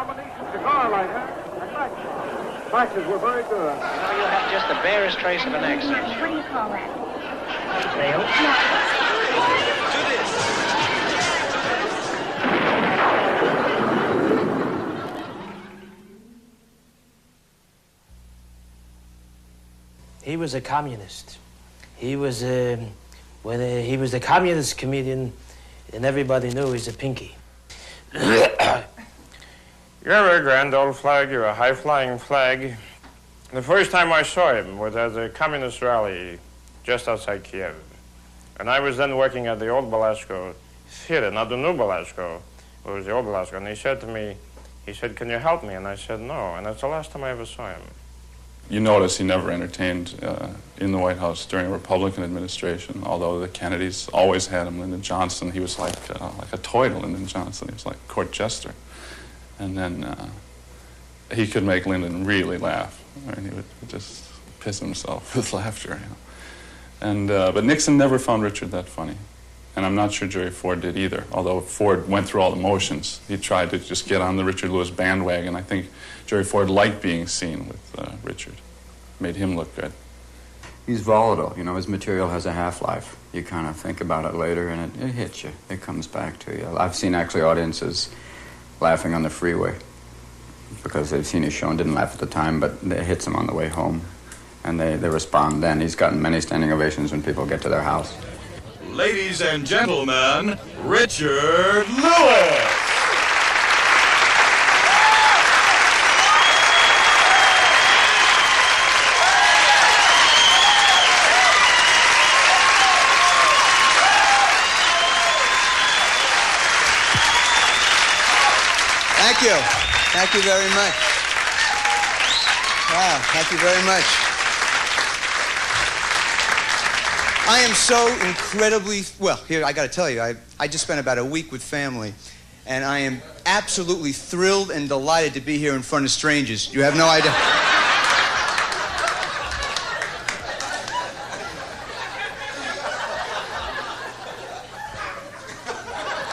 combination cigar lighter and matches. Matches were very good. Now you have just the barest trace of an accent. What do you call that? Sale? He was a communist. He was he was the communist comedian, and everybody knew he's a pinky. You're a grand old flag, you're a high-flying flag. The first time I saw him was at a communist rally just outside Kiev. And I was then working at the old Belasco theater, not the new Belasco, it was the old Belasco. And he said to me, can you help me? And I said, no. And that's the last time I ever saw him. You notice he never entertained in the White House during a Republican administration, although the Kennedys always had him. Lyndon Johnson, he was like a toy to Lyndon Johnson. He was like a court jester. And then he could make Lyndon really laugh. I mean, he would just piss himself with laughter. You know? And but Nixon never found Richard that funny. And I'm not sure Jerry Ford did either, although Ford went through all the motions. He tried to just get on the Richard Lewis bandwagon. I think Jerry Ford liked being seen with Richard. Made him look good. He's volatile. You know, his material has a half-life. You kind of think about it later, and it hits you. It comes back to you. I've seen actually audiences laughing on the freeway because they've seen his show and didn't laugh at the time, but it hits them on the way home, and they respond then. He's gotten many standing ovations when people get to their house. Ladies and gentlemen, Richard Lewis! Thank you. Thank you very much. Wow, thank you very much. I am so incredibly, well, here, I got to tell you, I just spent about a week with family, and I am absolutely thrilled and delighted to be here in front of strangers. You have no idea.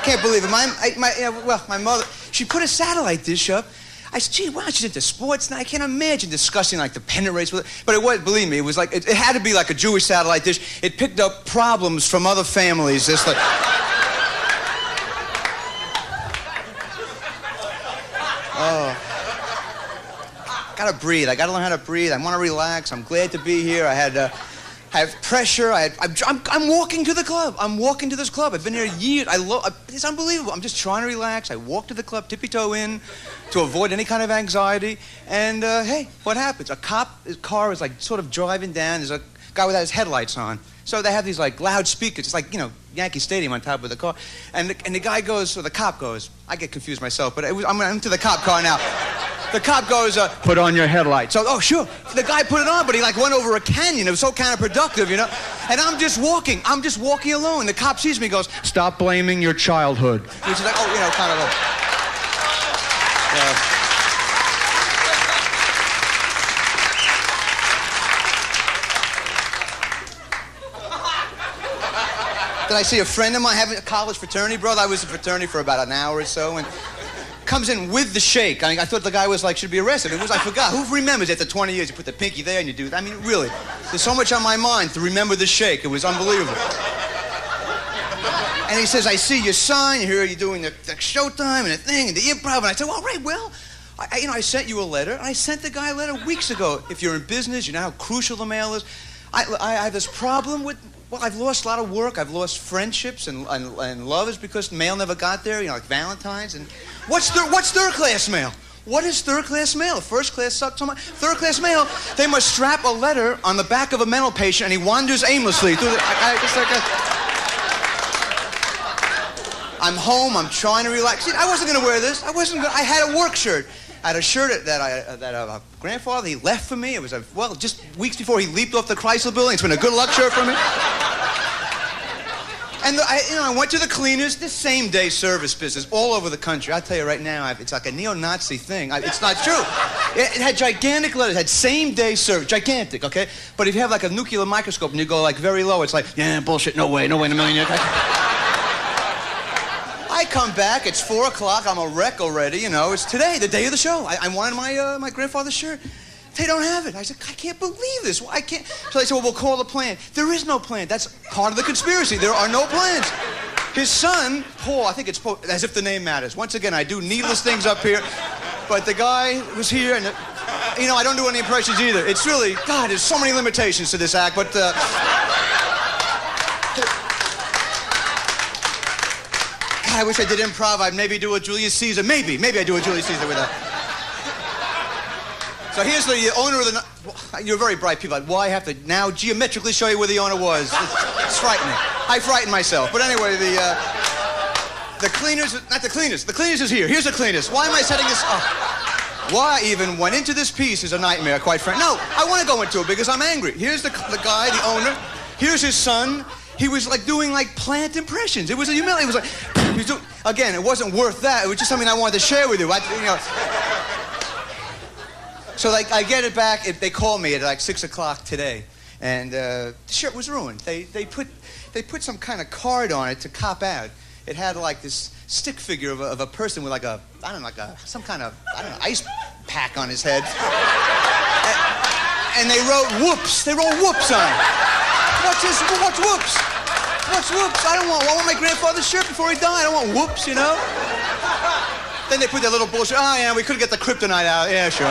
Can't believe it. My mother, she put a satellite dish up. I said, gee, wow, she's into sports now. I can't imagine discussing like the pennant race with her. But it was, believe me, it was like, it had to be like a Jewish satellite dish. It picked up problems from other families. Just like... Oh. Gotta breathe. I gotta learn how to breathe. I want to relax. I'm glad to be here. I have pressure. I'm walking to the club. I'm walking to this club. I've been here years. It's unbelievable. I'm just trying to relax. I walk to the club, tippy-toe in, to avoid any kind of anxiety. And hey, what happens? His car is like sort of driving down. There's a guy without his headlights on. So they have these like loudspeakers. It's like, you know, Yankee Stadium on top of the car. And the guy goes, or the cop goes, I get confused myself, but I'm to the cop car now. The cop goes, put on your headlights. So, oh, sure. The guy put it on, but he like went over a canyon. It was so counterproductive, you know. And I'm just walking alone. The cop sees me and goes, stop blaming your childhood. Which is like, oh, you know, kind of a... Then I see a friend of mine having a college fraternity brother. I was in fraternity for about an hour or so, and comes in with the shake. I mean, I thought the guy was like, should be arrested. I forgot. Who remembers after 20 years, you put the pinky there and you do that? I mean, really, there's so much on my mind to remember the shake. It was unbelievable. And he says, I see your sign. You're doing the Showtime and the thing and the Improv. And I said, well, right, well, I sent you a letter. And I sent the guy a letter weeks ago. If you're in business, you know how crucial the mail is. I have this problem with... Well, I've lost a lot of work. I've lost friendships and lovers because mail never got there, you know, like Valentine's. And what's third-class mail? What is third-class mail? First-class sucks so much. Third-class mail, they must strap a letter on the back of a mental patient and he wanders aimlessly through the... I'm home, I'm trying to relax. See, I wasn't going to wear this. I had a work shirt. I had a shirt that a grandfather, he left for me. It was, just weeks before he leaped off the Chrysler building. It's been a good luck shirt for me. And I went to the cleaners, this same-day service business all over the country. I'll tell you right now, it's like a neo-Nazi thing. It's not true. It had gigantic letters, it had same-day service, gigantic, okay? But if you have like a nuclear microscope and you go like very low, it's like, yeah, bullshit, no way in a million years. I come back, it's 4 o'clock, I'm a wreck already, you know. It's today, the day of the show. I wanted my grandfather's shirt. They don't have it. I said, I can't believe this. I can't. So they said, well, we'll call the plant. There is no plant. That's part of the conspiracy. There are no plants. His son, Paul, I think it's Paul, as if the name matters. Once again, I do needless things up here. But the guy was here, and, you know, I don't do any impressions either. It's really, God, there's so many limitations to this act, but... God, I wish I did improv. I'd maybe do a Julius Caesar. Maybe I do a Julius Caesar with that. So here's the owner of the... You're very bright people. Why have to now geometrically show you where the owner was? It's frightening. I frighten myself. But anyway, the cleaners... Not the cleaners. The cleaners is here. Here's the cleaners. Why am I setting this up? Why I even went into this piece is a nightmare, quite frankly. No, I want to go into it because I'm angry. Here's the guy, the owner. Here's his son. He was like doing like plant impressions. It was a humility. It was like... He was doing, again, it wasn't worth that. It was just something I wanted to share with you. So like, I get it back. They call me at like 6 o'clock today, and the shirt was ruined. They put some kind of card on it to cop out. It had like this stick figure of a person with like a, I don't know, like some kind of, I don't know, ice pack on his head. And they wrote whoops. They wrote whoops on it. What's whoops? What's whoops? I want my grandfather's shirt before he died. I don't want whoops, you know? Then they put that little bullshit, oh yeah, we couldn't get the kryptonite out. Yeah, sure.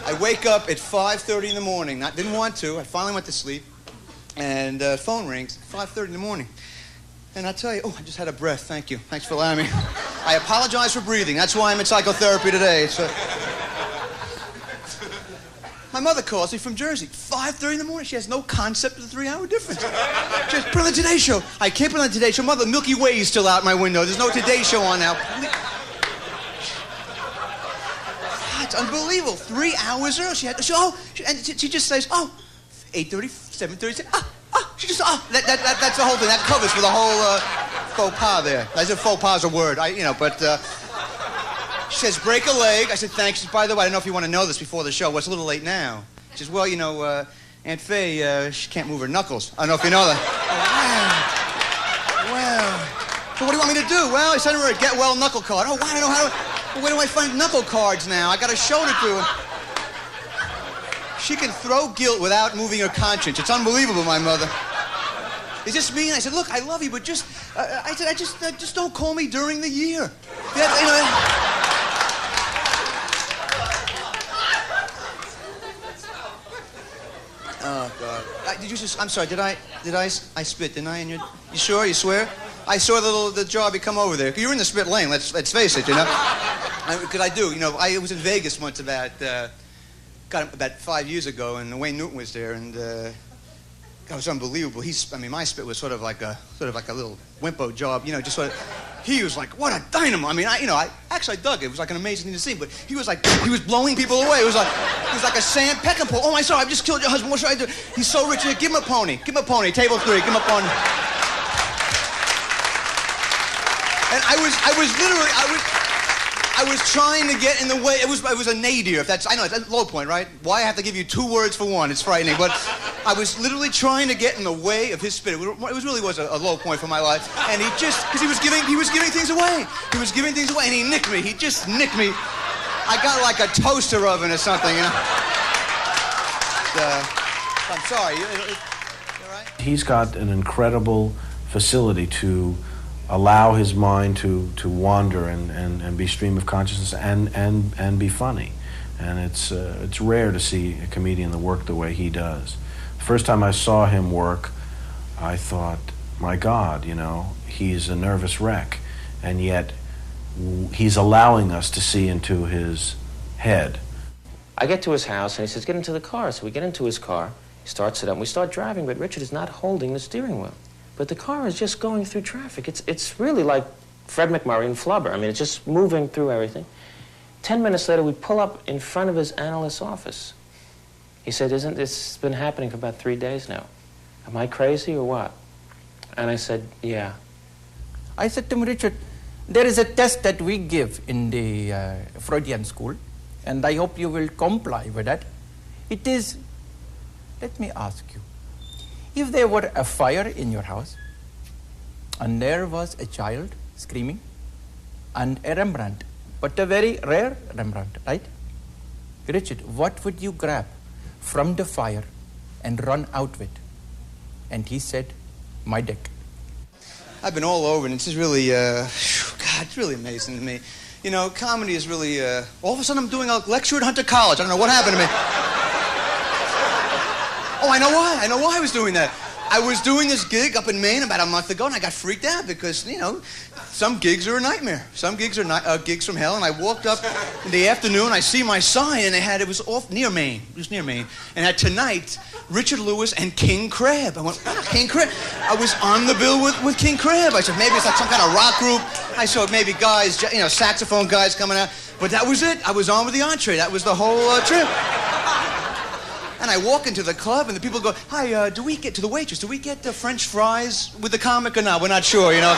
I wake up at 5:30 in the morning. Didn't want to. I finally went to sleep. And phone rings, 5:30 in the morning. And I tell you, I just had a breath. Thank you. Thanks for allowing me. I apologize for breathing. That's why I'm in psychotherapy today. It's, my mother calls me from Jersey, 5:30 in the morning. She has no concept of the 3-hour difference. She just put on the Today Show. I can't put on the Today Show. Mother, Milky Way is still out my window. There's no Today Show on now. It's unbelievable. 3 hours early. She just says, 8:30, 7:30. She just, that's the whole thing. That covers for the whole faux pas there. As if faux pas is a word, she says, break a leg. I said, thanks. She says, by the way, I don't know if you want to know this before the show. Well, it's a little late now. She says, well, Aunt Faye, she can't move her knuckles. I don't know if you know that. Well. So what do you want me to do? Well, I sent her a get well knuckle card. I don't know how to... Well, where do I find knuckle cards now? I got a show to do. She can throw guilt without moving her conscience. It's unbelievable, my mother. Is this me? And I said, look, I love you, but just... just don't call me during the year. Oh, God. I'm sorry, did I spit, didn't I? You sure? You swear? I saw the jobby come over there. You're in the spit lane, let's face it, Because I do, I was in Vegas once about 5 years ago, and Wayne Newton was there, and it was unbelievable. My spit was sort of like a little wimpo job, just sort of... He was like, what a dynamo. I actually dug it. It was like an amazing thing to see, but he was blowing people away. It was like a Sam Peckinpah. Oh, I've just killed your husband. What should I do? He's so rich. Give him a pony. Give him a pony. Table 3. Give him a pony. And I was trying to get in the way. It was a nadir. I know, it's a low point, right? Why I have to give you 2 words for one? It's frightening. But I was literally trying to get in the way of his spit. It really was a low point for my life. And because he was giving things away. He was giving things away, and he nicked me. He just nicked me. I got like a toaster oven or something, I'm sorry. You all right? He's got an incredible facility to allow his mind to wander and be stream of consciousness and be funny. And it's rare to see a comedian that work the way he does. The first time I saw him work, I thought, my God, he's a nervous wreck, and yet he's allowing us to see into his head. I get to his house, and he says, get into the car. So we get into his car. He starts it up, and we start driving, but Richard is not holding the steering wheel. But the car is just going through traffic. It's really like Fred McMurray and Flubber. It's just moving through everything. 10 minutes later, we pull up in front of his analyst's office. He said, isn't this been happening for about 3 days now? Am I crazy or what? And I said, yeah. I said to him, Richard, there is a test that we give in the Freudian school, and I hope you will comply with that. It is, let me ask you, if there were a fire in your house, And there was a child screaming and a Rembrandt, but a very rare Rembrandt, right? Richard, what would you grab from the fire and run out with? And he said, my dick. I've been all over, and it's just really, God, it's really amazing to me. You know, comedy is really, all of a sudden I'm doing a lecture at Hunter College. I don't know what happened to me. Oh, I know why. I know why I was doing that. I was doing this gig up in Maine about a month ago, and I got freaked out because, you know, some gigs are a nightmare. Some gigs are gigs from hell, and I walked up in the afternoon, I see my sign, and it was off near Maine. It was near Maine. And had tonight, Richard Lewis and King Crab. I went, King Crab? I was on the bill with King Crab. I said, maybe it's like some kind of rock group. I saw maybe guys, you know, saxophone guys coming out. But that was it. I was on with the entree. That was the whole trip. And I walk into the club, and the people go, hi, do we get, to the waitress, do we get French fries with the comic or not? We're not sure, you know.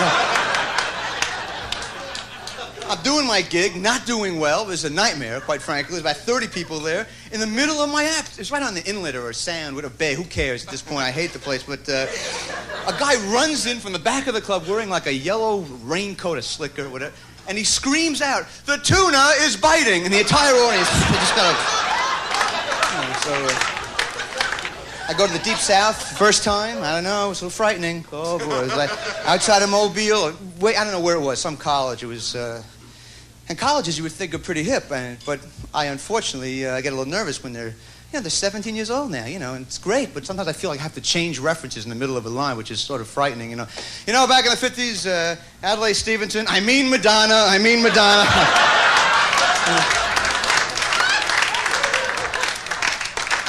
I'm doing my gig, not doing well. It was a nightmare, quite frankly. There's about 30 people there. In the middle of my act, it's right on the inlet or a sound, with a bay. Who cares at this point? I hate the place. But a guy runs in from the back of the club wearing like a yellow raincoat, a slicker, or whatever, and he screams out, the tuna is biting. And the entire audience, they just kind of... I go to the Deep South, first time, I don't know, it was so frightening. Oh boy, it was like outside of Mobile, I don't know where it was, some college. It was, and colleges you would think are pretty hip, but I unfortunately get a little nervous when they're 17 years old now, you know, and it's great, but sometimes I feel like I have to change references in the middle of a line, which is sort of frightening, you know. You know, back in the 50s, Adlai Stevenson, I mean Madonna.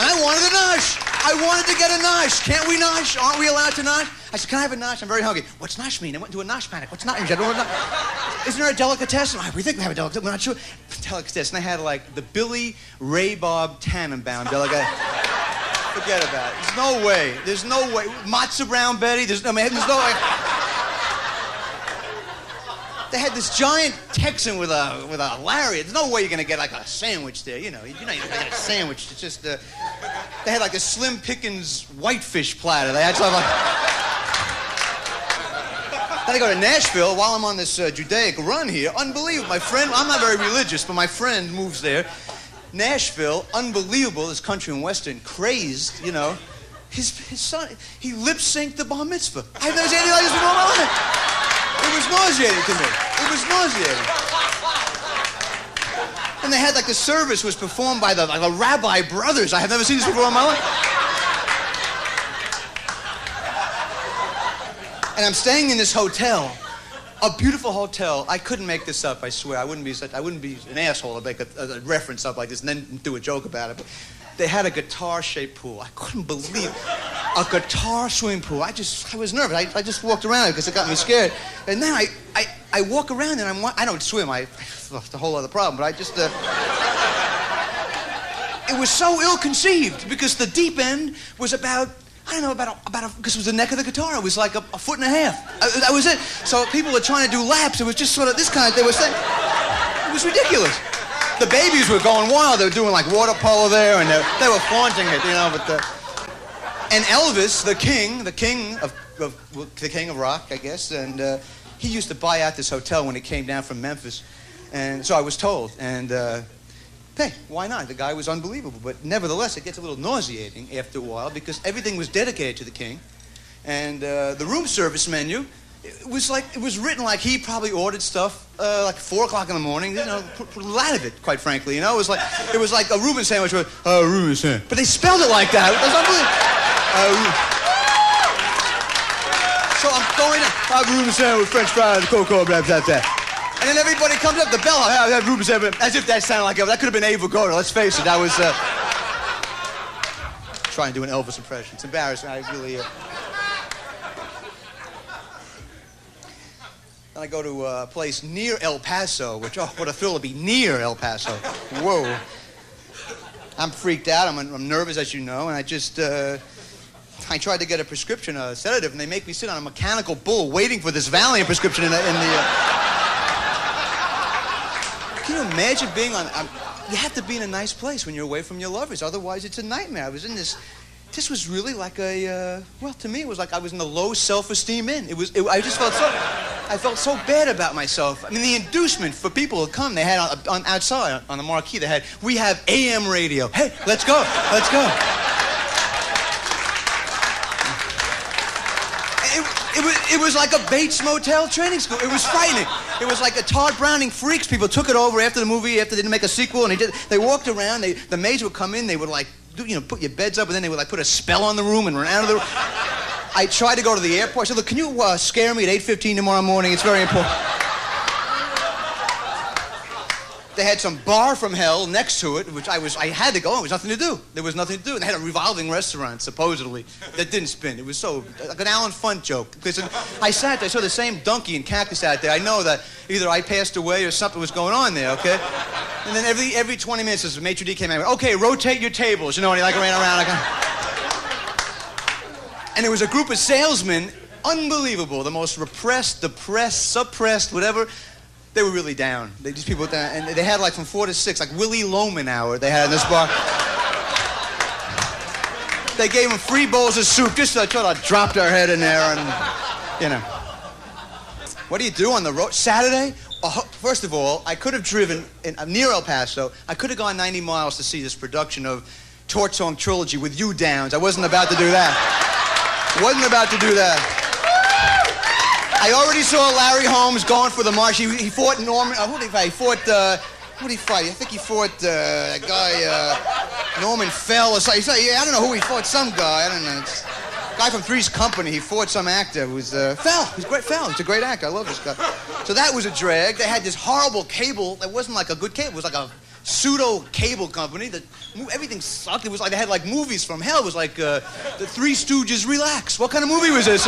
And I wanted a nosh. I wanted to get a nosh. Can't we nosh? Aren't we allowed to nosh? I said, can I have a nosh? I'm very hungry. What's nosh mean? I went into a nosh panic. What's nosh? I don't know what Isn't there a delicatessen? We think we have a delicatessen. We're not sure. Delicatessen. I had like the Billy Ray Bob Tannenbaum delicatessen. Forget about it. There's no way. There's no way. Matzo Brown Betty. There's no way. They had this giant Texan with a lariat. There's no way you're gonna get like a sandwich there. You know, you're not gonna get a sandwich. It's just they had like a Slim Pickens whitefish platter. They had something like. Then I go to Nashville while I'm on this Judaic run here. Unbelievable. My friend, I'm not very religious, but my friend moves there. Nashville, unbelievable. This country and western, crazed. You know, his son, he lip synced the bar mitzvah. I've never seen anything like this before in my life. It was nauseating to me. It was nauseating. And they had like the service was performed by the Rabbi brothers. I have never seen this before in my life. And I'm staying in this hotel, a beautiful hotel. I couldn't make this up. I swear. I wouldn't be an asshole to make a reference up like this and then do a joke about it. But they had a guitar-shaped pool. I couldn't believe it. A guitar swimming pool. I was nervous. I just walked around it because it got me scared. And then I walk around and I don't swim. It's a whole other problem. But I just it was so ill-conceived because the deep end was about because it was the neck of the guitar. It was like a foot and a half. That was it. So people were trying to do laps. It was just sort of this kind of. They were saying it was ridiculous. The babies were going wild. They were doing like water polo there, and they were flaunting it, you know. But and Elvis, the king of rock, I guess, and he used to buy out this hotel when he came down from Memphis, and so I was told. And hey, why not? The guy was unbelievable, but nevertheless, it gets a little nauseating after a while because everything was dedicated to the king, and the room service menu. It was written like he probably ordered stuff like 4 o'clock in the morning. You know, put a lot of it, quite frankly. You know, it was like a Reuben sandwich with Reuben sandwich, but they spelled it like that. It was unbelievable. So I'm going to Reuben sandwich with French fries, cocoa, blah blah blah. And then everybody comes up, the bell, I have Reuben sandwich, as if that sounded like that could have been Ava Gardner. Let's face it, that was trying to do an Elvis impression. It's embarrassing. I really. I go to a place near El Paso, which, oh, what a thrill to be near El Paso. Whoa. I'm freaked out. I'm nervous, as you know, and I tried to get a prescription, a sedative, and they make me sit on a mechanical bull waiting for this Valiant prescription in the Can you imagine being on... you have to be in a nice place when you're away from your lovers. Otherwise, it's a nightmare. I was in this this was really like a, well, to me, it was like I was in a low self-esteem inn. I just felt I felt so bad about myself. I mean, the inducement for people to come, they had outside on the marquee, they had, we have AM radio. Hey, let's go, let's go. It was like a Bates Motel training school. It was frightening. It was like a Todd Browning Freaks. People took it over after the movie, after they didn't make a sequel, and they walked around. The maids would come in. They would like, put your beds up, and then they would like put a spell on the room and run out of the room. I tried to go to the airport. I said, look, can you scare me at 8:15 tomorrow morning? It's very important. They had some bar from hell next to it, which I had to go. There was nothing to do. There was nothing to do. And they had a revolving restaurant, supposedly, that didn't spin. It was so, like an Alan Funt joke. Because I sat there, I saw the same donkey and cactus out there. I know that either I passed away or something was going on there, okay? And then every 20 minutes, the maitre d' came out, okay, rotate your tables, and he like ran around. And there was a group of salesmen, unbelievable, the most repressed, depressed, suppressed, whatever. They were really down. These people were down, and they had like from 4 to 6, like Willie Loman hour they had in this bar. They gave them free bowls of soup just to try to drop their head in there and, What do you do on the road? Saturday? First of all, I could have driven near El Paso. I could have gone 90 miles to see this production of Torch Song Trilogy with you Downs. I wasn't about to do that. Wasn't about to do that. I already saw Larry Holmes going for the march. He fought Norman. Who did he fight? Who did he fight? I think he fought a guy, Norman Fell or something. I don't know who he fought. Some guy. I don't know. Guy from Three's Company. He fought some actor who was Fell. He's great. Fell. He's a great actor. I love this guy. So that was a drag. They had this horrible cable that wasn't like a good cable. It was like a pseudo cable company that everything sucked. It was like they had like movies from hell. It was like the Three Stooges Relax. What kind of movie was this?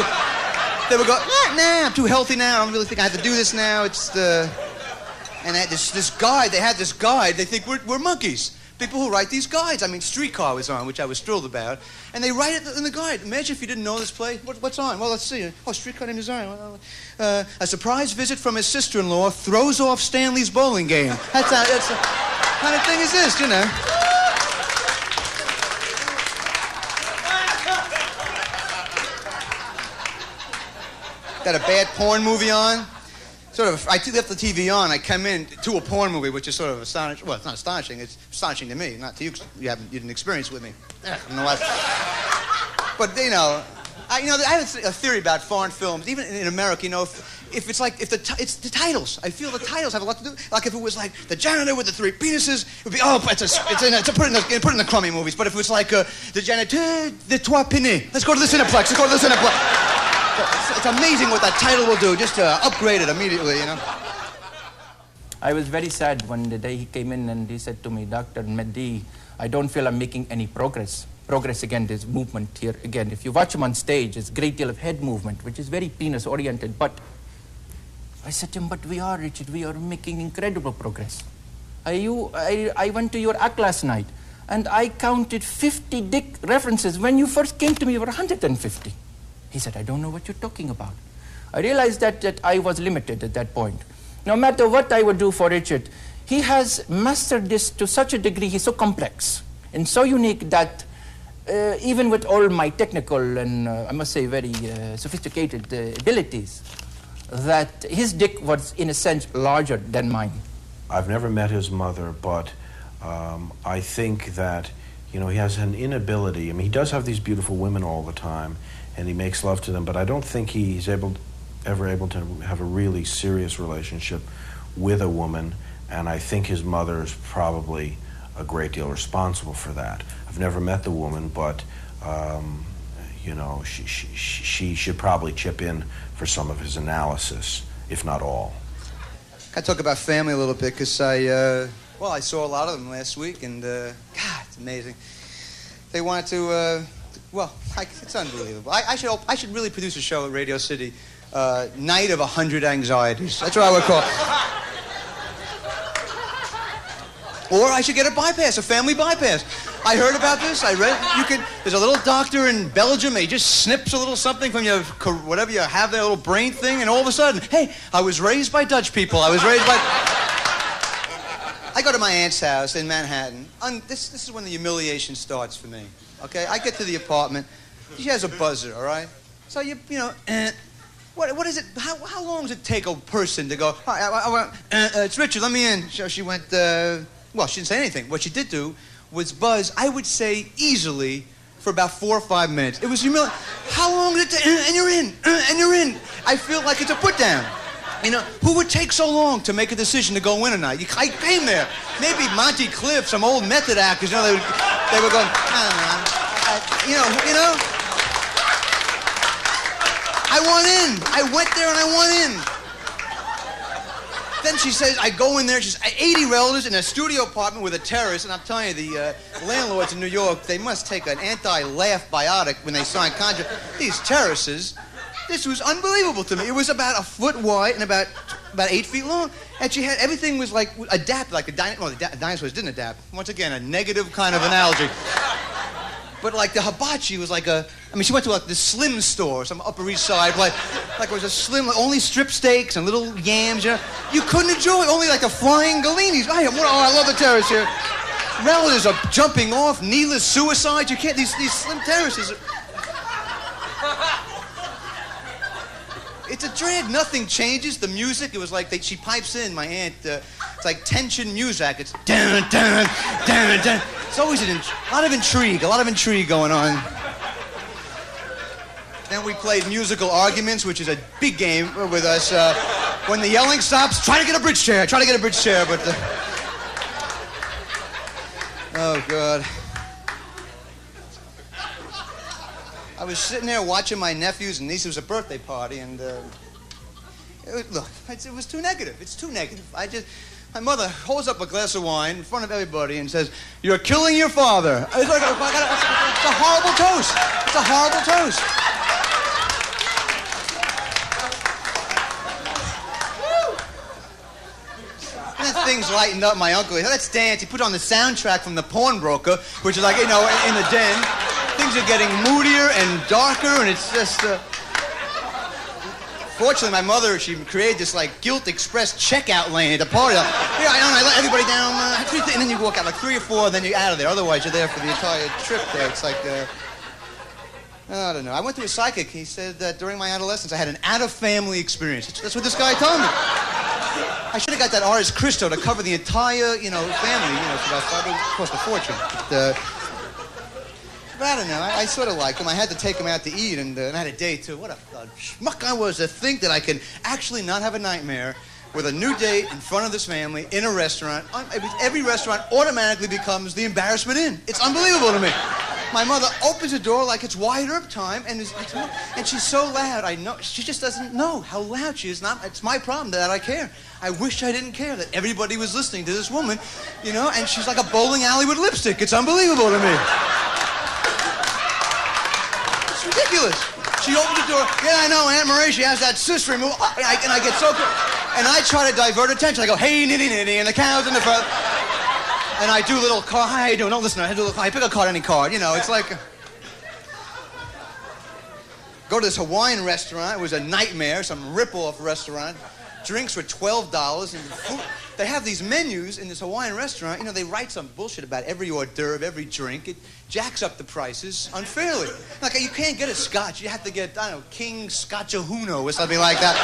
They would go, nah, I'm too healthy now. I don't really think I have to do this now. It's the... And they had this guide. They had this guide. They think we're monkeys. People who write these guides. I mean, Streetcar was on, which I was thrilled about. And they write it in the guide. Imagine if you didn't know this play. What's on? Well, let's see. Oh, Streetcar named Design. A surprise visit from his sister-in-law throws off Stanley's bowling game. That's the kind of thing is this, Got a bad porn movie on. I left the TV on. I come in to a porn movie, which is sort of astonishing. Well, it's not astonishing. It's astonishing to me, not to you. You didn't experience it with me. I don't know why. But I have a theory about foreign films, even in America. If it's the titles. I feel the titles have a lot to do. Like if it was like The Janitor with the Three Penises, it would be put in the crummy movies. But if it was like The Janitor de Trois Penis, let's go to the Cineplex. It's amazing what that title will do, just to upgrade it immediately, I was very sad when the day he came in and he said to me, Dr. Mehdi, I don't feel I'm making any progress. Progress, again, there's movement here. Again, if you watch him on stage, there's a great deal of head movement, which is very penis-oriented. But I said to him, but we are, Richard, we are making incredible progress. I went to your act last night, and I counted 50 dick references. When you first came to me, there were 150. He said, I don't know what you're talking about. I realized that I was limited at that point. No matter what I would do for Richard, he has mastered this to such a degree, he's so complex and so unique that even with all my technical and, I must say, very sophisticated abilities, that his dick was, in a sense, larger than mine. I've never met his mother, but I think that, he has an inability. I mean, he does have these beautiful women all the time, and he makes love to them, but I don't think he's ever able to have a really serious relationship with a woman, and I think his mother is probably a great deal responsible for that. I've never met the woman, but she should probably chip in for some of his analysis, if not all. I talk about family a little bit because I saw a lot of them last week, and God, it's amazing. They wanted to. It's unbelievable. I should really produce a show at Radio City, Night of 100 Anxieties. That's what I would call it. Or I should get a bypass, a family bypass. I heard about this. I read. There's a little doctor in Belgium. He just snips a little something from your whatever you have, that little brain thing, and all of a sudden, hey, I was raised by Dutch people. I I go to my aunt's house in Manhattan. This is when the humiliation starts for me. Okay, I get to the apartment. She has a buzzer, all right? So what is it? How long does it take a person to go? Hi, it's Richard. Let me in. So she went. Well, she didn't say anything. What she did do was buzz. I would say easily for about 4 or 5 minutes. It was humiliating. How long did it take? And you're in. And you're in. I feel like it's a put down. Who would take so long to make a decision to go in or not? I came there. Maybe Monty Cliff, some old method actors. They were going. I want in. I went there and I want in. Then she says, I go in there, she's 80 relatives in a studio apartment with a terrace, and I'm telling you, the landlords in New York, they must take an anti-laugh biotic when they sign contracts. These terraces, this was unbelievable to me. It was about a foot wide and about 8 feet long, and she had, everything was like adapted, like the dinosaurs didn't adapt. Once again, a negative kind of analogy. But like the hibachi was like she went to like the Slim store, some Upper East Side, like it was a slim, like only strip steaks and little yams, You couldn't enjoy it, only like the flying Gallinis. I love the terrace here. Relatives are jumping off, needless suicides. You can't, these slim terraces. It's a drag, nothing changes. The music, it was like, she pipes in, my aunt, it's like tension music. It's dun, dun, dun, dun. It's always a lot of intrigue going on. Then we played musical arguments, which is a big game with us. When the yelling stops, try to get a bridge chair, but... oh, God. I was sitting there watching my nephews and nieces' birthday party, and it was too negative. It's too negative. My mother holds up a glass of wine in front of everybody and says, "You're killing your father." It's like, it's a horrible toast. It's a horrible toast. And then things lightened up. My uncle, let's dance. He put on the soundtrack from The Pawnbroker, which is like, in the den. Things are getting moodier and darker, and it's just... Fortunately, my mother, she created this, like, Guilt Express checkout lane at the party. Like, I let everybody down, and then you walk out like 3 or 4, then you're out of there. Otherwise, you're there for the entire trip there. It's like, I don't know. I went to a psychic. He said that during my adolescence, I had an out-of-family experience. That's what this guy told me. I should have got that artist Christo to cover the entire, family, so that would cost a fortune. But I don't know. I sort of liked him. I had to take him out to eat, and I had a date, too. What a schmuck I was to think that I can actually not have a nightmare with a new date in front of this family in a restaurant. Every restaurant automatically becomes the Embarrassment Inn. It's unbelievable to me. My mother opens the door like it's Wyatt Earp time, and she's so loud. I know she just doesn't know how loud she is. It's my problem that I care. I wish I didn't care that everybody was listening to this woman, and she's like a bowling alley with lipstick. It's unbelievable to me. It's ridiculous. She opens the door. Yeah, I know, Aunt Marie, she has that cyst removed. And I get so good. And I try to divert attention. I go, hey, nitty, nitty, and the cow's in the front. And I do a little card. Hi, how you doing? Don't listen. I pick a card, any card. It's like... Go to this Hawaiian restaurant. It was a nightmare, some rip-off restaurant. Drinks were $12, and food... They have these menus in this Hawaiian restaurant. They write some bullshit about every hors d'oeuvre, every drink. It jacks up the prices unfairly. Like, you can't get a scotch. You have to get, King Scotchahuno or something like that.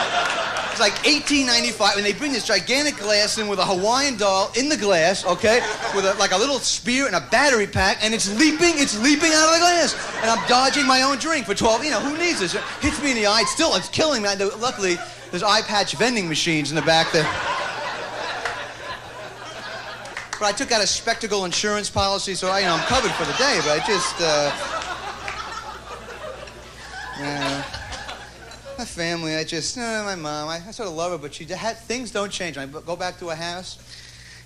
It's like $18.95, and they bring this gigantic glass in with a Hawaiian doll in the glass, okay, with a little spear and a battery pack, and it's leaping out of the glass. And I'm dodging my own drink for 12, who needs this? It hits me in the eye. It's killing me. Luckily, there's eye patch vending machines in the back there. But I took out a spectacle insurance policy, so I'm covered for the day. But I just, my family, my mom, I sort of love her, but things don't change. When I go back to a house,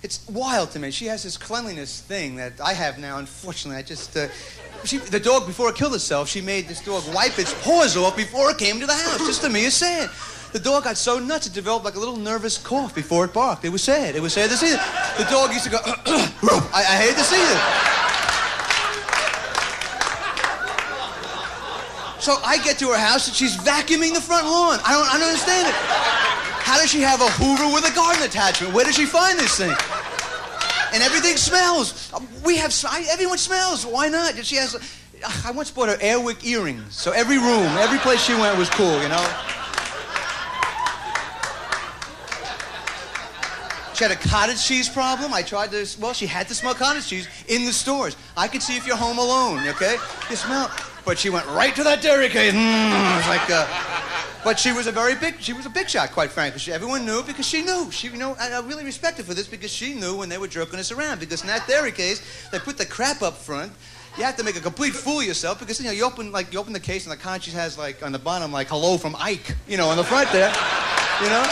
it's wild to me. She has this cleanliness thing that I have now. Unfortunately, the dog, before it killed itself, she made this dog wipe its paws off before it came to the house. Just to me, it's sad. The dog got so nuts it developed like a little nervous cough before it barked. It was sad. It was sad to see it. The dog used to go, I hate to see it. So I get to her house and she's vacuuming the front lawn. I don't understand it. How does she have a Hoover with a garden attachment? Where does she find this thing? And everything smells. Everyone smells. Why not? She has. I once bought her Airwick earrings. So every room, every place she went was cool, you know? She had a cottage cheese problem. I tried to, well, she had to smell cottage cheese in the stores. I could see if you're home alone, okay? You smell. But she went right to that dairy case. It was like, but she was a big shot, quite frankly. Everyone knew because she knew. I really respect her for this because she knew when they were jerking us around. Because in that dairy case, they put the crap up front. You have to make a complete fool of yourself because, you know, you open the case and the cottage cheese has, like, on the bottom, like, hello from Ike, you know, on the front there, you know?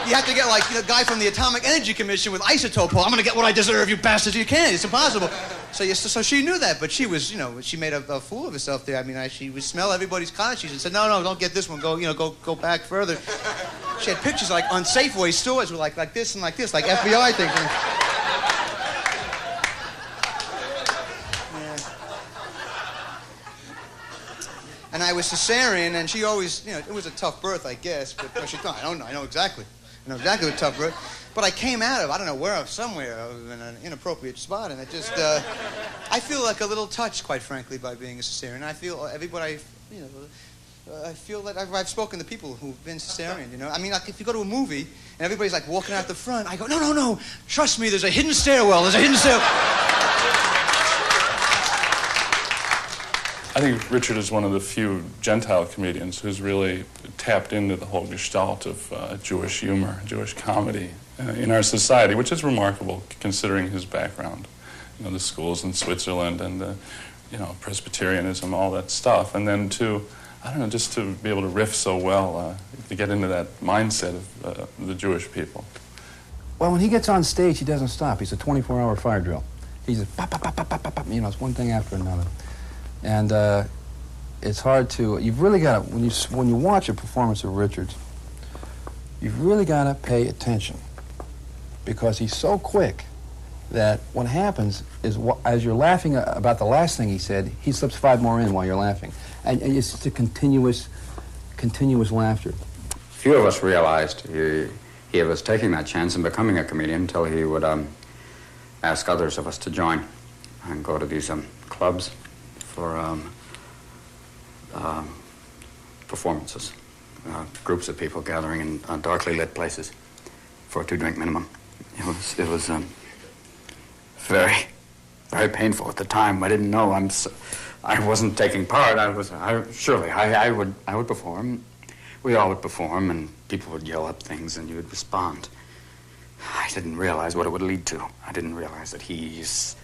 You have to get, like, the guy from the Atomic Energy Commission with isotope. I'm going to get what I deserve, you bastards. You can't. It's impossible. So she knew that, but she was, you know, she made a fool of herself there. I mean, she would smell everybody's cottage cheese and said, no, don't get this one. Go back further. She had pictures, like, on Safeway stores with, like this and like this, like FBI things. And I was cesarean, and she always, you know, it was a tough birth, I guess. But she thought, I know exactly. I know exactly what a tough birth. But I came out of, I don't know where, somewhere in an inappropriate spot, and it just, I feel like a little touched, quite frankly, by being a cesarean. I feel everybody, you know, I feel that I've spoken to people who've been cesarean, you know. I mean, like, if you go to a movie and everybody's like walking out the front, I go, no, trust me, there's a hidden stairwell. I think Richard is one of the few Gentile comedians who's really tapped into the whole gestalt of Jewish humor, Jewish comedy in our society, which is remarkable considering his background. You know, the schools in Switzerland and, you know, Presbyterianism, all that stuff. And then just to be able to riff so well, to get into that mindset of the Jewish people. Well, when he gets on stage, he doesn't stop. He's a 24-hour fire drill. He's just pop, pop, pop, pop, pop, pop, you know, it's one thing after another. And it's hard to, you've really got to, when you watch a performance of Richard's, you've really got to pay attention because he's so quick that what happens is as you're laughing about the last thing he said, he slips 5 more in while you're laughing. And it's just a continuous laughter. Few of us realized he was taking that chance and becoming a comedian until he would ask others of us to join and go to these clubs for performances, groups of people gathering in darkly lit places for a 2-drink minimum. It was very, very painful at the time. I didn't know. I wasn't taking part. I would perform. We all would perform, and people would yell up things, and you would respond. I didn't realize what it would lead to. I didn't realize that he's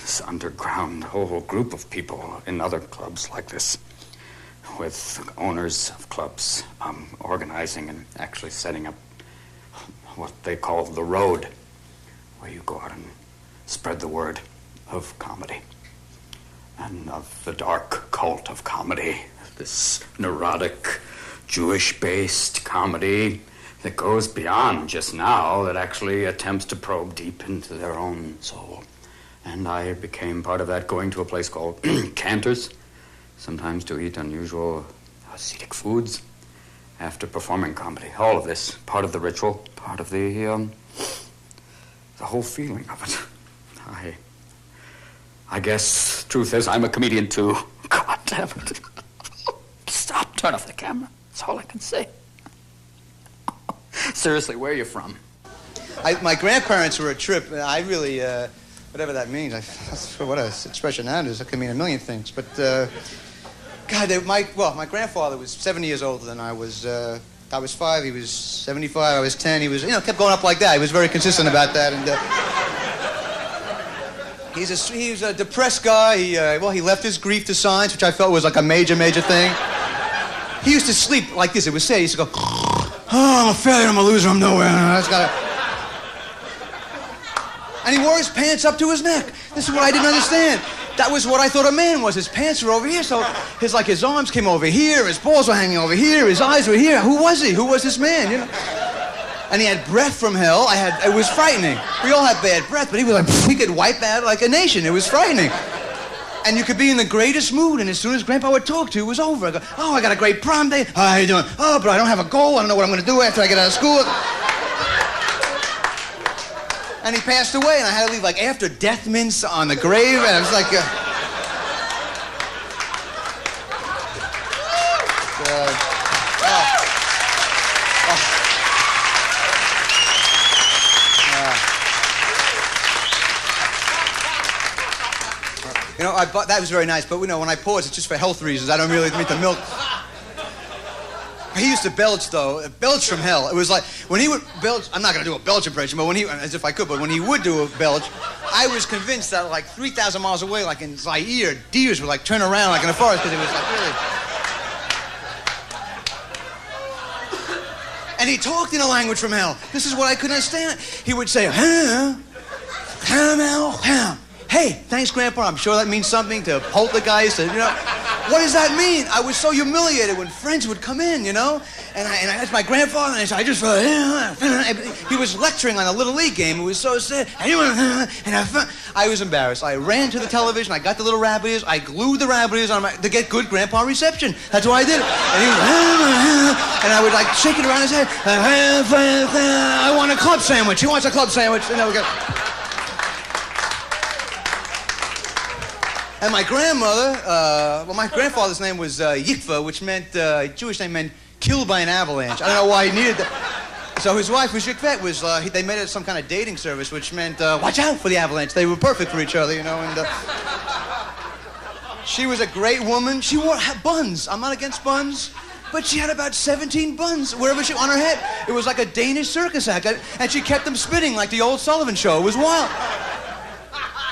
this underground whole group of people in other clubs like this, with owners of clubs organizing and actually setting up what they call the road, where you go out and spread the word of comedy and of the dark cult of comedy, this neurotic, Jewish-based comedy that goes beyond just now, that actually attempts to probe deep into their own soul. And I became part of that, going to a place called Cantor's, sometimes to eat unusual ascetic foods after performing comedy. All of this, part of the ritual, part of the whole feeling of it. I guess truth is I'm a comedian too. God damn it. Stop, turn off the camera. That's all I can say. Seriously, where are you from? My grandparents were a trip. I really, whatever that means, what an expression that is. It can mean a million things. But, God, my grandfather was 70 years older than I was. I was 5, he was 75, I was 10. He was, kept going up like that. He was very consistent about that. And he's a depressed guy. He left his grief to science, which I felt was like a major, major thing. He used to sleep like this. It was said, he used to go, oh, I'm a failure, I'm a loser, I'm nowhere. And he wore his pants up to his neck. This is what I didn't understand. That was what I thought a man was. His pants were over here, so his arms came over here, his balls were hanging over here, his eyes were here. Who was he? Who was this man, And he had breath from hell. It was frightening. We all had bad breath, but he was like, he could wipe out like a nation. It was frightening. And you could be in the greatest mood, and as soon as Grandpa would talk to you, it was over. I go, oh, I got a great prom day. How you doing? Oh, but I don't have a goal. I don't know what I'm going to do after I get out of school. And he passed away, and I had to leave like after death mints on the grave, and I was like, you know, that was very nice, but you know, when I pause, it's just for health reasons. I don't really mean to milk. He used to belch, though. Belch from hell. It was like, when he would belch, I'm not going to do a belch impression, but when he, as if I could, but when he would do a belch, I was convinced that like 3,000 miles away, like in Zaire, deers would like turn around like in the forest, because it was like really... And he talked in a language from hell. This is what I couldn't understand. He would say, hey, thanks, Grandpa. I'm sure that means something to poltergeist. You know, what does that mean? I was so humiliated when friends would come in, you know, and I asked my grandfather, and I just he was lecturing on a Little League game. It was so sad. And I was embarrassed. I ran to the television. I got the little rabbit ears. I glued the rabbit ears on to get good grandpa reception. That's why I did it. And he was, and I would like shake it around his head. I want a club sandwich. He wants a club sandwich. And then we got. And my grandmother, well, my grandfather's name was Yikva, which meant, Jewish name meant killed by an avalanche. I don't know why he needed that. So his wife was Yikvet, they made it some kind of dating service, which meant, watch out for the avalanche. They were perfect for each other, you know, and she was a great woman. She wore buns. I'm not against buns, but she had about 17 buns wherever she, on her head. It was like a Danish circus act, and she kept them spinning like the old Sullivan Show. It was wild.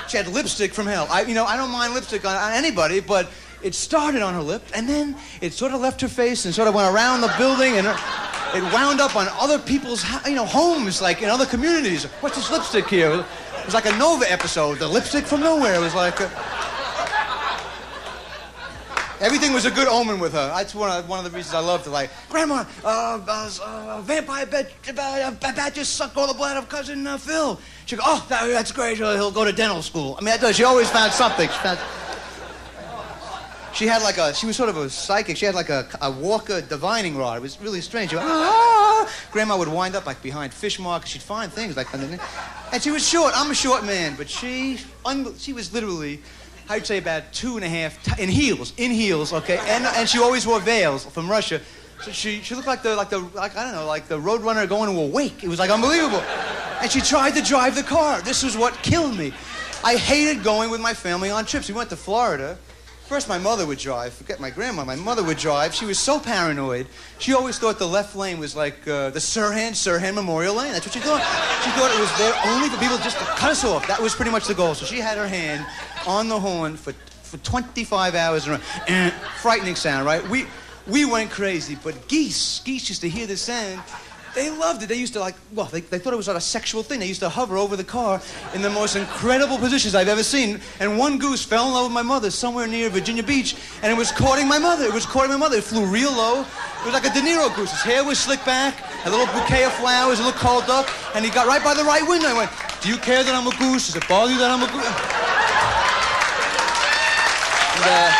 She had lipstick from hell. I don't mind lipstick on anybody, but it started on her lip, and then it sort of left her face and sort of went around the building, and it wound up on other people's, homes, like in other communities. What's this lipstick here? It was like a Nova episode, the lipstick from nowhere. It was like... everything was a good omen with her. That's one of the reasons I loved her. Like, Grandma, vampire bet just sucked all the blood of cousin Phil. She'd go, oh, that's great. He'll go to dental school. I mean, she always found something. She was sort of a psychic. She had like a Walker divining rod. It was really strange. She went, Grandma would wind up like behind fish markets. She'd find things like, and she was short. I'm a short man, but she was literally, I'd say about 2.5 in heels, okay, and she always wore veils from Russia. So she looked like the roadrunner going to a wake. It was like unbelievable. And she tried to drive the car. This was what killed me. I hated going with my family on trips. We went to Florida. First, my mother would drive. Forget my grandma. My mother would drive. She was so paranoid. She always thought the left lane was like the Sirhan Memorial Lane. That's what she thought. She thought it was there only for people just to cut us off. That was pretty much the goal. So she had her hand on the horn for 25 hours. Frightening sound, right? We went crazy, but geese used to hear the sound. They loved it. They used to they thought it was like a sexual thing. They used to hover over the car in the most incredible positions I've ever seen. And one goose fell in love with my mother somewhere near Virginia Beach, and it was courting my mother. It flew real low. It was like a De Niro goose. His hair was slicked back, a little bouquet of flowers, a little cold duck, and he got right by the right window. I went, do you care that I'm a goose? Does it bother you that I'm a goose? And,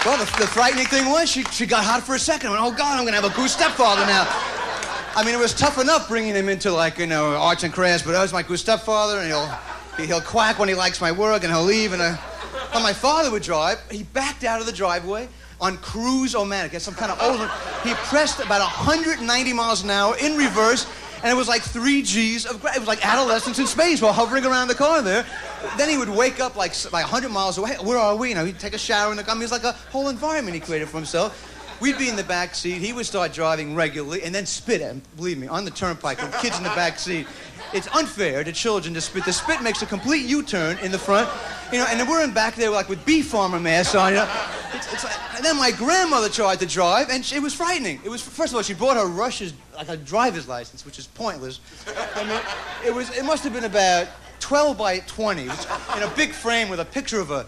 well, the frightening thing was she got hot for a second. I went, oh, God, I'm going to have a goose stepfather now. I mean, it was tough enough bringing him into, arts and crafts, but that was my goose stepfather, and he'll quack when he likes my work, and he'll leave. And when my father would drive, he backed out of the driveway on cruise-o-matic. He had some kind of old... He pressed about 190 miles an hour in reverse, and it was like 3 Gs of... It was like adolescence in space while hovering around the car there. Then he would wake up like 100 miles away. Where are we? He'd take a shower in the car. I mean, it was like a whole environment he created for himself. We'd be in the back seat. He would start driving regularly and then spit at him, believe me, on the turnpike with kids in the back seat. It's unfair to children to spit. The spit makes a complete U-turn in the front, and then we're in back there with beef farmer masks on, It's like, and then my grandmother tried to drive, and it was frightening. It was, first of all, she brought her Russia's, a driver's license, which is pointless. I mean, it must have been about 12 by 20, in a big frame with a picture of a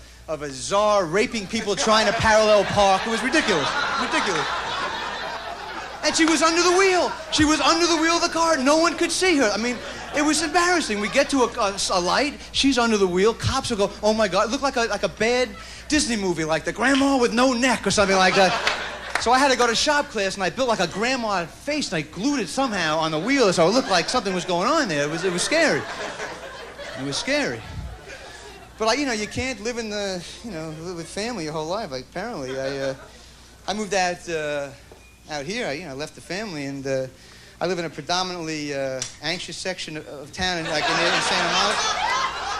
czar raping people trying to parallel park. It was ridiculous. And she was under the wheel. She was under the wheel of the car. No one could see her. I mean, it was embarrassing. We get to a light. She's under the wheel. Cops will go, oh my God. It looked like a bad Disney movie, like the grandma with no neck or something like that. So I had to go to shop class, and I built like a grandma face, and I glued it somehow on the wheel so it looked like something was going on there. It was scary. It was scary. But you can't live in live with family your whole life. Apparently, I moved out here. I left the family, and I live in a predominantly anxious section of town, in Santa Monica.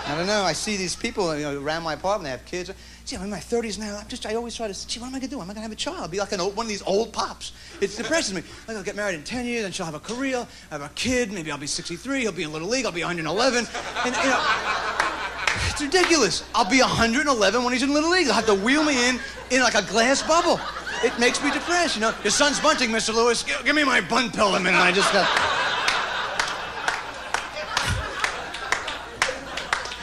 I don't know. I see these people around my apartment. They have kids. Gee, I'm in my 30s now. I always try to. Gee, what am I gonna do? Am I gonna have a child? I'll be like one of these old pops. It depresses me. Like I'll get married in 10 years, and she'll have a career, have a kid. Maybe I'll be 63. He'll be in Little League. I'll be 111. And it's ridiculous. I'll be 111 when he's in Little League. They'll have to wheel me in like a glass bubble. It makes me depressed. Your son's bunting, Mr. Lewis. Give me my bun pill a minute. I just got.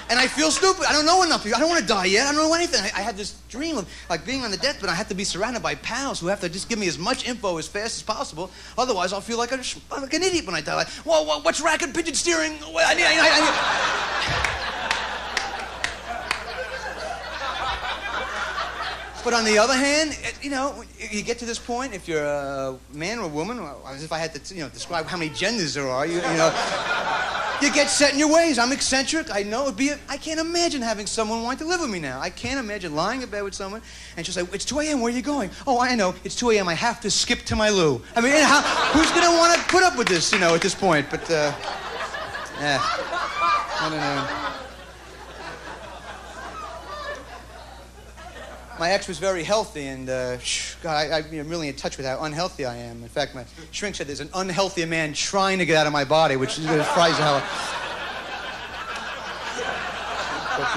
And I feel stupid. I don't know enough. I don't want to die yet. I don't know anything. I had this dream of being on the deathbed. I have to be surrounded by pals who have to just give me as much info as fast as possible. Otherwise, I'll feel like an idiot when I die. Like, whoa, what's racket pigeon steering? I need. But on the other hand, you get to this point, if you're a man or a woman, as if I had to, describe how many genders there are, you get set in your ways. I'm eccentric. I know I can't imagine having someone want to live with me now. I can't imagine lying in bed with someone and she'll say, it's 2 a.m., where are you going? Oh, I know, it's 2 a.m., I have to skip to my loo. I mean, who's going to want to put up with this, at this point? But, I don't know. My ex was very healthy, and God, I'm really in touch with how unhealthy I am. In fact, my shrink said there's an unhealthy man trying to get out of my body, which is surprising how. But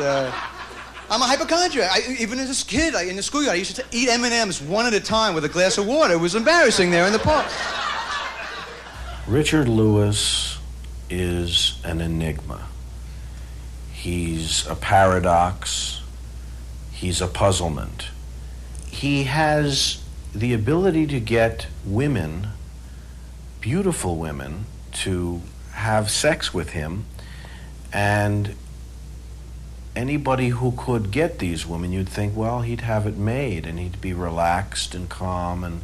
I'm a hypochondriac. Even as a kid, in the schoolyard, I used to eat M&Ms one at a time with a glass of water. It was embarrassing there in the park. Richard Lewis is an enigma. He's a paradox. He's a puzzlement. He has the ability to get women, beautiful women, to have sex with him, and anybody who could get these women, you'd think, well, he'd have it made, and he'd be relaxed and calm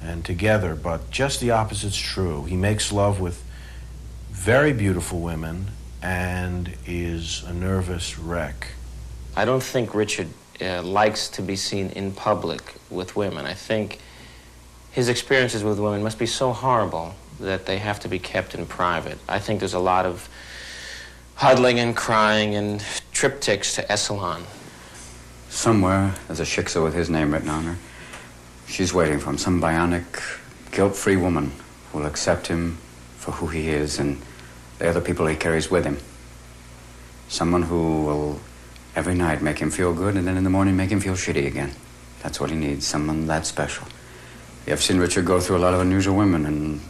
and together, but just the opposite's true. He makes love with very beautiful women and is a nervous wreck. I don't think Richard likes to be seen in public with women. I think his experiences with women must be so horrible that they have to be kept in private. I think there's a lot of huddling and crying and triptychs to Esalen. Somewhere there's a shiksa with his name written on her. She's waiting for him, some bionic, guilt-free woman who will accept him for who he is and the other people he carries with him. Someone who will every night make him feel good, and then in the morning make him feel shitty again. That's what he needs, someone that special. I've seen Richard go through a lot of unusual women, and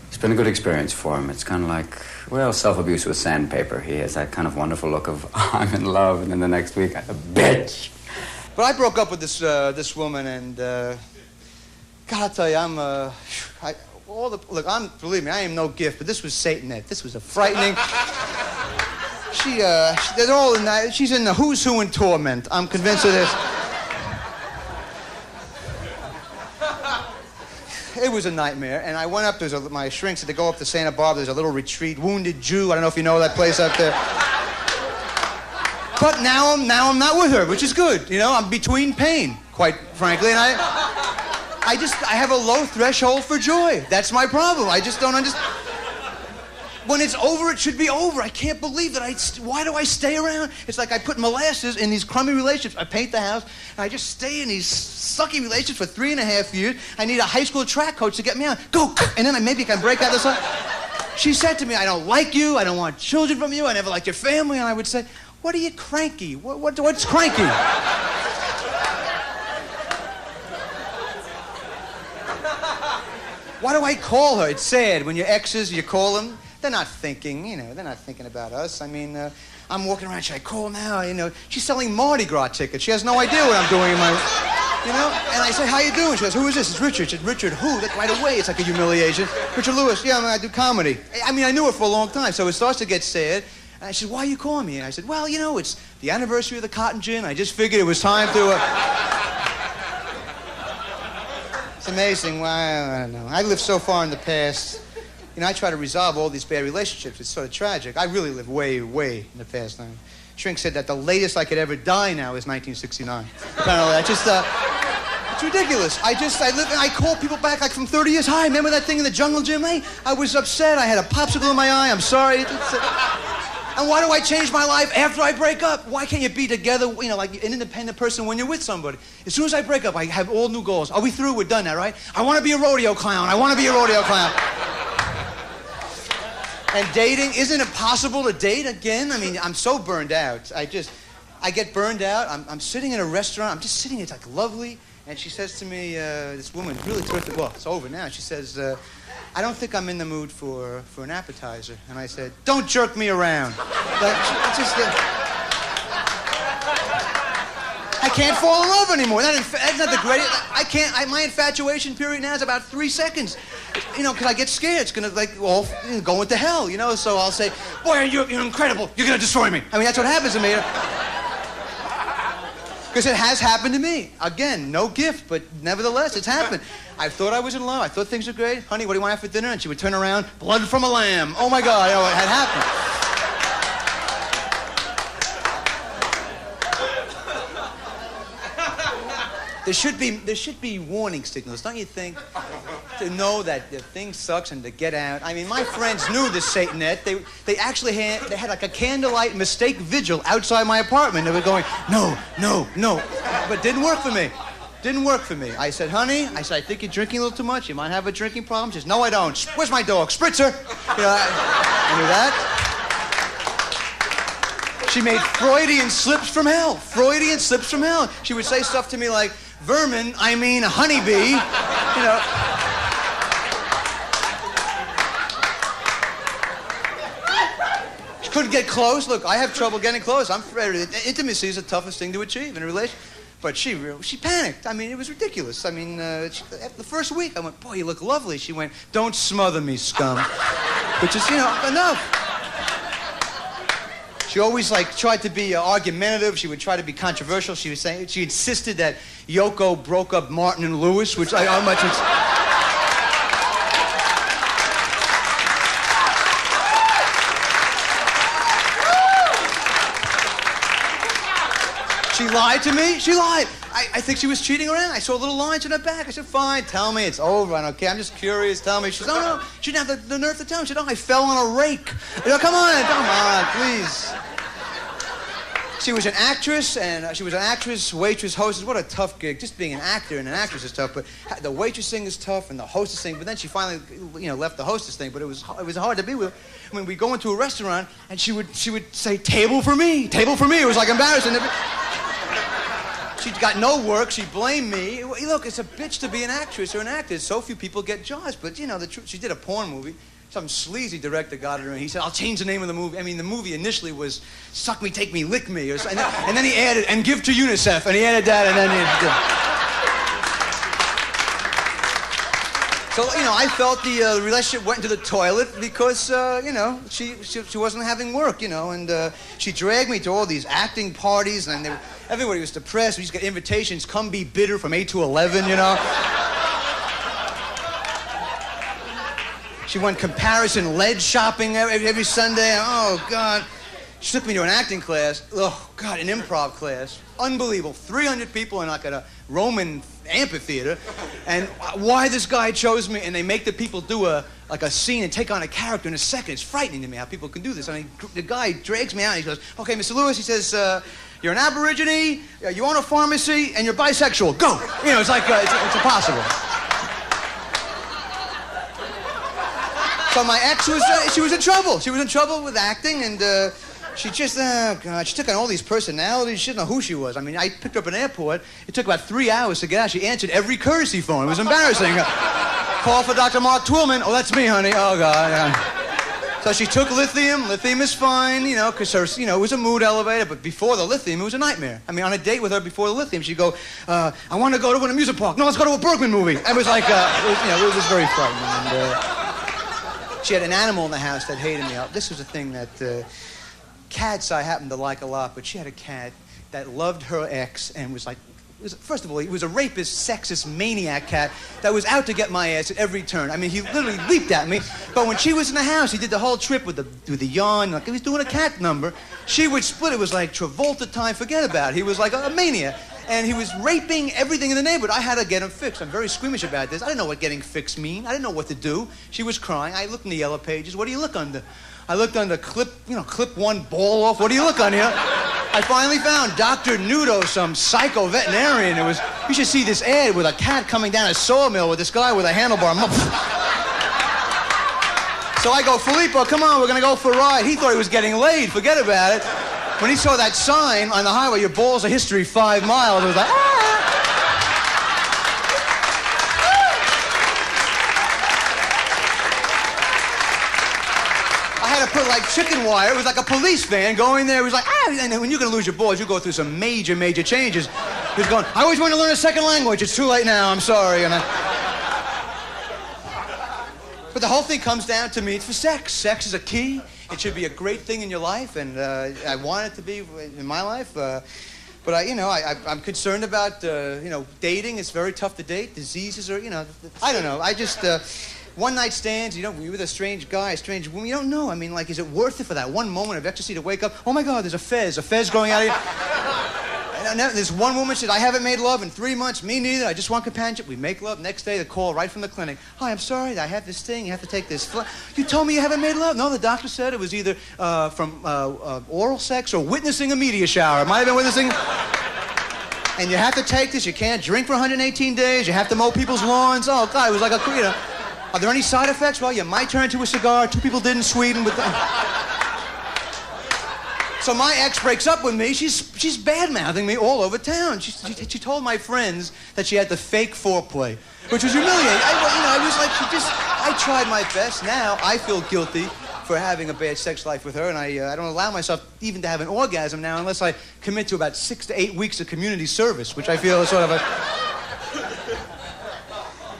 it's been a good experience for him. It's kind of like, well, self-abuse with sandpaper. He has that kind of wonderful look of, I'm in love, and then the next week, I'm a bitch. But I broke up with this woman, and God, I'll tell you, believe me, I am no gift, but this was Satan-ed. This was a frightening. They're all in that. She's in the who's who in torment. I'm convinced of this. It was a nightmare, and I went up. My shrink said to go up to Santa Barbara. There's a little retreat, Wounded Jew. I don't know if you know that place up there. But now I'm not with her, which is good. I'm between pain, quite frankly, and I have a low threshold for joy. That's my problem. I just don't understand. When it's over, it should be over. I can't believe that why do I stay around? It's like I put molasses in these crummy relationships. I paint the house, and I just stay in these sucky relationships for 3.5 years. I need a high school track coach to get me out. Go! And then maybe I can break out this. She said to me, I don't like you. I don't want children from you. I never liked your family. And I would say, what are you cranky? What's cranky? Why do I call her? It's sad. When your exes, you call them. They're not thinking, they're not thinking about us. I mean, I'm walking around, should I call now? She's selling Mardi Gras tickets. She has no idea what I'm doing in my... You know? And I say, how you doing? She goes, who is this? It's Richard. She said, Richard who? That right away, it's like a humiliation. Richard Lewis. Yeah, I do comedy. I mean, I knew her for a long time, so it starts to get sad. And I said, why are you calling me? And I said, well, you know, it's the anniversary of the cotton gin. I just figured it was time to... It's amazing. Well, I don't know. I live so far in the past. You know, I try to resolve all these bad relationships. It's sort of tragic. I really live way, way in the past now. Shrink said that the latest I could ever die now is 1969. Apparently, it's ridiculous. I live and I call people back like from 30 years. Hi, remember that thing in the jungle gym? Hey, I was upset. I had a popsicle in my eye. I'm sorry. And why do I change my life after I break up? Why can't you be together, you know, like an independent person when you're with somebody? As soon as I break up, I have all new goals. Are we through? We're done now, right? I want to be a rodeo clown. I want to be a rodeo clown. And dating, isn't it possible to date again? I mean, I'm so burned out. I get burned out. I'm sitting in a restaurant. I'm just sitting. It's like lovely. And she says to me, this woman, really terrific. Well, it's over now. She says, I don't think I'm in the mood for an appetizer. And I said, don't jerk me around. Like, it's just, I can't fall in love anymore. That's not the greatest. I can't. My infatuation period now is about 3 seconds. You know, because I get scared. It's going to, like, all go into hell, you know? So I'll say, boy, you're incredible. You're going to destroy me. I mean, that's what happens to me. Because it has happened to me. Again, no gift, but nevertheless, it's happened. I thought I was in love. I thought things were great. Honey, what do you want to have for dinner? And she would turn around, blood from a lamb. Oh, my God, you know, it had happened. There should be warning signals, don't you think? To know that the thing sucks and to get out. I mean, my friends knew the Satanette. They actually had like a candlelight mistake vigil outside my apartment. They were going, no, no, no. But it didn't work for me. Didn't work for me. I said, honey, I think you're drinking a little too much. You might have a drinking problem. She says, no, I don't. Where's my dog? Spritzer. You know, I knew that. She made Freudian slips from hell. Freudian slips from hell. She would say stuff to me like, vermin, I mean honeybee, you know. She couldn't get close. Look, I have trouble getting close. Intimacy is the toughest thing to achieve in a relationship. But she panicked. I mean, it was ridiculous. I mean, after the first week, I went, boy, you look lovely. She went, don't smother me, scum. Which is, you know, enough. She always, like, tried to be argumentative. She would try to be controversial. She insisted that Yoko broke up Martin and Lewis, which how much it's... She lied to me. She lied. I think she was cheating around. I saw little lines in her back. I said, fine, tell me. It's over. I don't care. I'm just curious. Tell me. She said, no. She didn't have the nerve to tell me. She said, no, I fell on a rake. You know, come on, please. She was an actress, waitress, hostess. What a tough gig. Just being an actor and an actress is tough, but the waitress thing is tough and the hostess thing, but then she finally, you know, left the hostess thing, but it was hard to be with her. I mean, we'd go into a restaurant, and she would say, table for me. Table for me. It was like embarrassing. She got no work. She blamed me. Look, it's a bitch to be an actress or an actor. So few people get jobs. But, you know, the truth, she did a porn movie. Some sleazy director got her, and he said, I'll change the name of the movie. I mean, the movie initially was Suck Me, Take Me, Lick Me. And then he added, and give to UNICEF. And he added that, and then he did. So, you know, I felt the relationship went into the toilet because, you know, she wasn't having work, you know. And she dragged me to all these acting parties, and everybody was depressed. We used to get invitations, come be bitter from 8 to 11, you know. She went comparison lead shopping every Sunday. Oh, God. She took me to an acting class. Oh, God, an improv class. Unbelievable. 300 people in like a Roman amphitheater. And why this guy chose me, and they make the people do a scene and take on a character in a second. It's frightening to me how people can do this. I mean, the guy drags me out, and he goes, okay, Mr. Lewis, he says, you're an Aborigine, you own a pharmacy, and you're bisexual. Go. You know, it's like, it's impossible. So my ex she was in trouble. She was in trouble with acting, and she just, oh God, she took on all these personalities. She didn't know who she was. I mean, I picked her up at an airport. It took about 3 hours to get out. She answered every courtesy phone. It was embarrassing. Call for Dr. Mark Twillman. Oh, that's me, honey. Oh, God. So she took lithium. Lithium is fine, you know, because her, you know, it was a mood elevator. But before the lithium, it was a nightmare. I mean, on a date with her before the lithium, she'd go, I want to go to an amusement park. No, let's go to a Bergman movie. It was like, it was very frightening. And she had an animal in the house that hated me. This was a thing that cats I happen to like a lot, but she had a cat that loved her ex and was like, first of all, he was a rapist, sexist, maniac cat that was out to get my ass at every turn. I mean, he literally leaped at me. But when she was in the house, he did the whole trip with the yawn, like he was doing a cat number. She would split. It was like Travolta time, forget about it. He was like a maniac. And he was raping everything in the neighborhood. I had to get him fixed. I'm very squeamish about this. I didn't know what getting fixed mean. I didn't know what to do. She was crying. I looked in the yellow pages. What do you look under? I looked under clip one ball off. What do you look under? I finally found Dr. Nudo, some psycho veterinarian. You should see this ad with a cat coming down a sawmill with this guy with a handlebar. So I go, Filippo, come on, we're going to go for a ride. He thought he was getting laid. Forget about it. When he saw that sign on the highway, your balls are history 5 miles, it was like, I had to put like chicken wire. It was like a police van going there. It was like, and then when you're going to lose your balls, you go through some major, major changes. He was going, I always want to learn a second language. It's too late now. I'm sorry. But the whole thing comes down to me, it's for sex. Sex is a key. It should be a great thing in your life, and I want it to be in my life. But I'm concerned about, dating. It's very tough to date. Diseases are, I don't know. I just, one night stands, you're with a strange guy, a strange woman, you don't know. I mean, like, is it worth it for that one moment of ecstasy to wake up? Oh my God, there's a fez going out of here. And this one woman said, I haven't made love in 3 months. Me neither. I just want companionship. We make love. Next day, the call right from the clinic. Hi, I'm sorry. I have this thing. You have to take this. You told me you haven't made love. No, the doctor said it was either from oral sex or witnessing a meteor shower. It might have been witnessing. And you have to take this. You can't drink for 118 days. You have to mow people's lawns. Oh, God, it was like a, Are there any side effects? Well, you might turn into a cigar. 2 people did in Sweden. So my ex breaks up with me. She's bad-mouthing me all over town. She told my friends that she had the fake foreplay, which was humiliating. I tried my best. Now I feel guilty for having a bad sex life with her, and I don't allow myself even to have an orgasm now unless I commit to about 6 to 8 weeks of community service, which I feel is sort of a...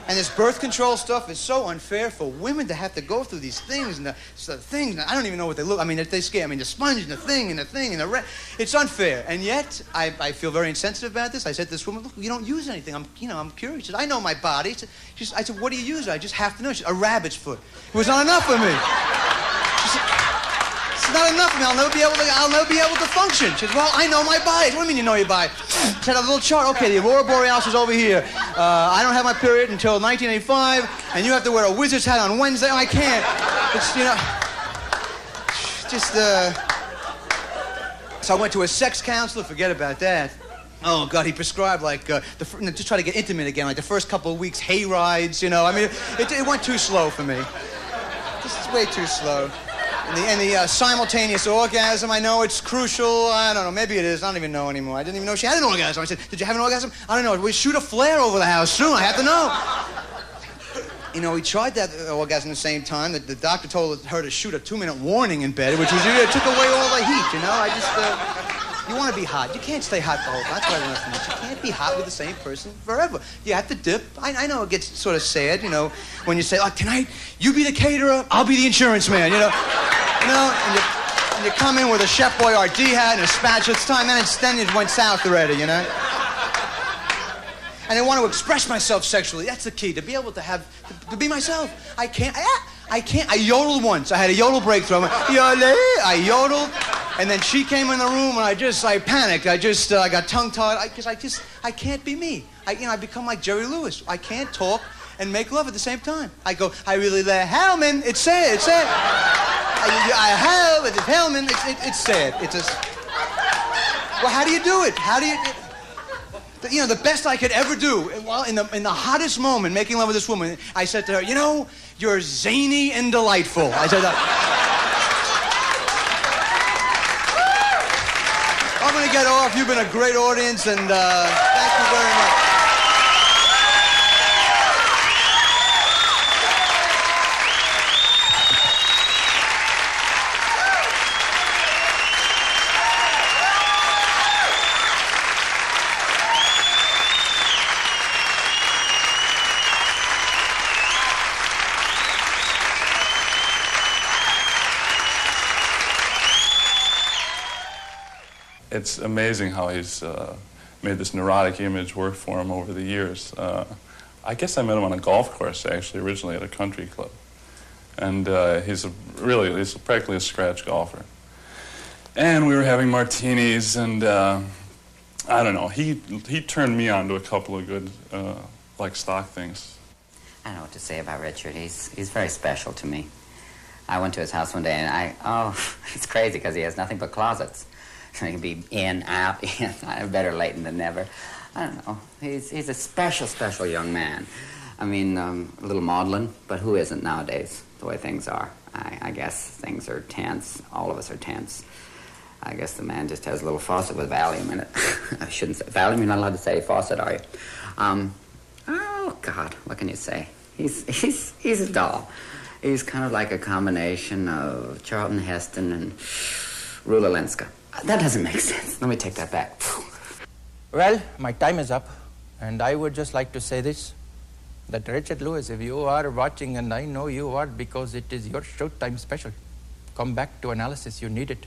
And this birth control stuff is so unfair for women to have to go through these things and the things. I don't even know what they look. I mean, they scare. I mean, the sponge and the thing and the thing and the it's unfair. And yet, I feel very insensitive about this. I said to this woman, look, you don't use anything. I'm curious. She said, I know my body. I said, what do you use? I just have to know. She said, a rabbit's foot. It was not enough for me. She said, it's not enough for me. I'll never be able to function. She said, well, I know my body. What do you mean you know your body? She had a little chart. Okay, the Aurora Borealis is over here. I don't have my period until 1985, and you have to wear a wizard's hat on Wednesday. Oh, I can't. It's, So I went to a sex counselor. Forget about that. Oh, God, he prescribed, like, just try to get intimate again, like the first couple of weeks, hay rides, I mean, it went too slow for me. This is way too slow. And the simultaneous orgasm, I know it's crucial. I don't know, maybe it is. I don't even know anymore. I didn't even know she had an orgasm. I said, did you have an orgasm? I don't know. We shoot a flare over the house soon. I have to know. We tried that orgasm at the same time. The doctor told her to shoot a 2-minute warning in bed, which was, it took away all the heat, you want to be hot. You can't stay hot the whole time. That's what I learned from this. You can't be hot with the same person forever. You have to dip. I know it gets sort of sad, when you say, oh, tonight, you be the caterer, I'll be the insurance man, and you come in with a Chef Boyardee hat and a spatula. It's time, then it went south already, And I want to express myself sexually. That's the key, to be able to be myself. I can't. I yodeled once. I had a yodel breakthrough. I yodeled, and then she came in the room, and I panicked. I got tongue-tied, because I can't be me. I become like Jerry Lewis. I can't talk and make love at the same time. I go, I really let Hellman. It's sad. I have, it's Hellman. It's sad. It's just. Well, how do you do it? The best I could ever do, in the hottest moment, making love with this woman, I said to her, you're zany and delightful. I said that. I'm going to get off. You've been a great audience, and thank you very much. it's amazing how he's made this neurotic image work for him over the years. I guess I met him on a golf course, actually, originally at a country club. And he's practically a scratch golfer. And we were having martinis, and I don't know, he turned me on to a couple of good, like, stock things. I don't know what to say about Richard. He's very special to me. I went to his house one day, and it's crazy because he has nothing but closets. So he can be in, out, in. Better late than never. I don't know. He's a special, special young man. I mean, a little maudlin, but who isn't nowadays, the way things are? I guess things are tense. All of us are tense. I guess the man just has a little faucet with Valium in it. I shouldn't say Valium. You're not allowed to say faucet, are you? Oh, God, what can you say? He's a doll. He's kind of like a combination of Charlton Heston and Rula Lenska. That doesn't make sense. Let me take that back. Well, my time is up, and I would just like to say this, that Richard Lewis, if you are watching, and I know you are because it is your Showtime special, come back to analysis. You need it.